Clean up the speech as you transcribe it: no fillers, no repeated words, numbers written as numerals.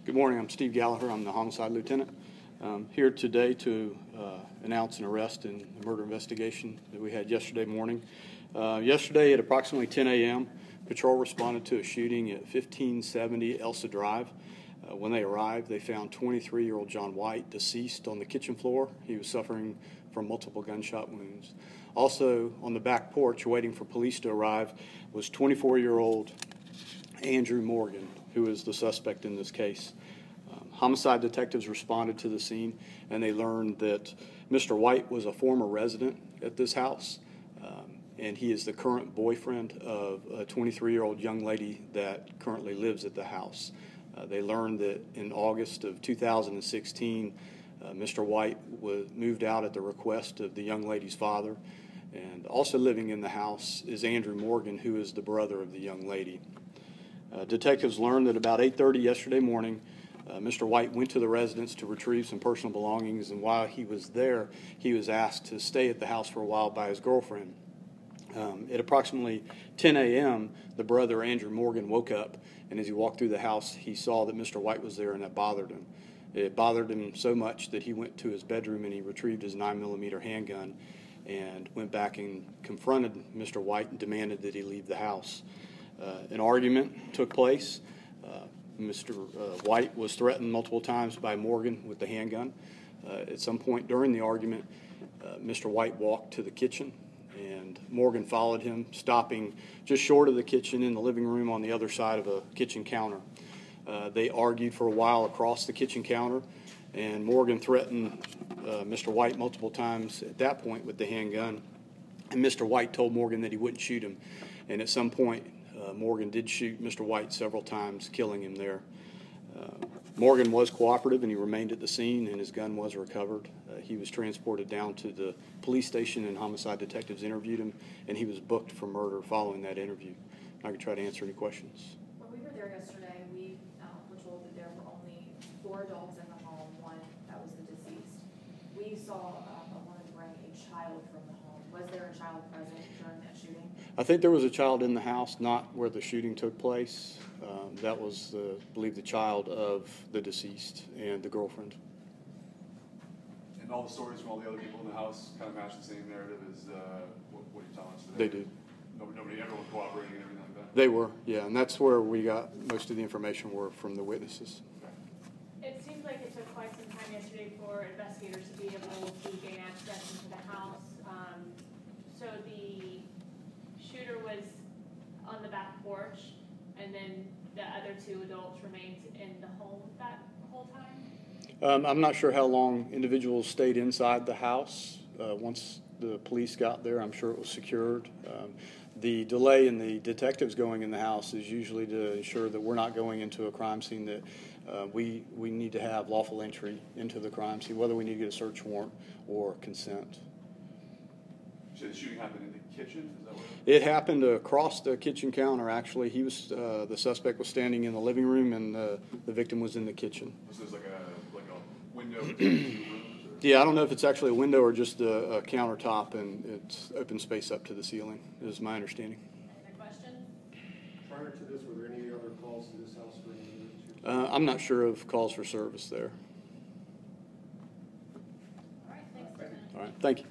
Good morning. I'm Steve Gallagher. I'm the homicide lieutenant. Here today to announce an arrest in the murder investigation that we had yesterday morning. Yesterday at approximately 10 a.m., patrol responded to a shooting at 1570 Elsa Drive. When they arrived, they found 23-year-old John White deceased on the kitchen floor. He was suffering from multiple gunshot wounds. Also, on the back porch, waiting for police to arrive, was 24-year-old Andrew Morgan, who is the suspect in this case. Homicide detectives responded to the scene, and they learned that Mr. White was a former resident at this house, and he is the current boyfriend of a 23-year-old young lady that currently lives at the house. They learned that in August of 2016, Mr. White moved out at the request of the young lady's father, and also living in the house is Andrew Morgan, who is the brother of the young lady. Detectives learned that about 8:30 yesterday morning, Mr. White went to the residence to retrieve some personal belongings, and while he was there, he was asked to stay at the house for a while by his girlfriend. At approximately 10 a.m., the brother, Andrew Morgan, woke up, and as he walked through the house, he saw that Mr. White was there, and that bothered him. It bothered him so much that he went to his bedroom and he retrieved his 9mm handgun and went back and confronted Mr. White and demanded that he leave the house. An argument took place. Mr. White was threatened multiple times by Morgan with the handgun. At some point during the argument, Mr. White walked to the kitchen, and Morgan followed him, stopping just short of the kitchen in the living room on the other side of a kitchen counter. They argued for a while across the kitchen counter, and Morgan threatened Mr. White multiple times at that point with the handgun, and Mr. White told Morgan that he wouldn't shoot him. And at some point, Morgan did shoot Mr. White several times, killing him there. Morgan was cooperative, and he remained at the scene, and his gun was recovered. He was transported down to the police station, and homicide detectives interviewed him, and he was booked for murder following that interview. I could try to answer any questions. When we were there yesterday, we were told that there were only 4 adults in the home, one that was the deceased. We saw a woman bring a child from the home. Was there a child present during that shooting? I think there was a child in the house, not where the shooting took place. That was, I believe, the child of the deceased and the girlfriend. And all the stories from all the other people in the house kind of match the same narrative as what you're telling us today? They do. Everyone cooperating and everything like that? They were, yeah, and that's where we got most of the information were from the witnesses. It seems like it took quite some time yesterday for investigators to be able to gain access into the house. So the shooter was on the back porch, and then the other 2 adults remained in the home that whole time? I'm not sure how long individuals stayed inside the house. Once the police got there, I'm sure it was secured. The delay in the detectives going in the house is usually to ensure that we're not going into a crime scene, that we need to have lawful entry into the crime scene, whether we need to get a search warrant or consent. So the shooting happened in the kitchen? Is that what it happened across the kitchen counter, actually. He was the suspect was standing in the living room, and the victim was in the kitchen. So there's like a window between 2 rooms? Yeah, I don't know if it's actually a window or just a countertop, and it's open space up to the ceiling, is my understanding. Any other questions? Prior to this, were there any other calls to this house for any other? I'm not sure of calls for service there. All right, thanks, Lieutenant. All right, thank you.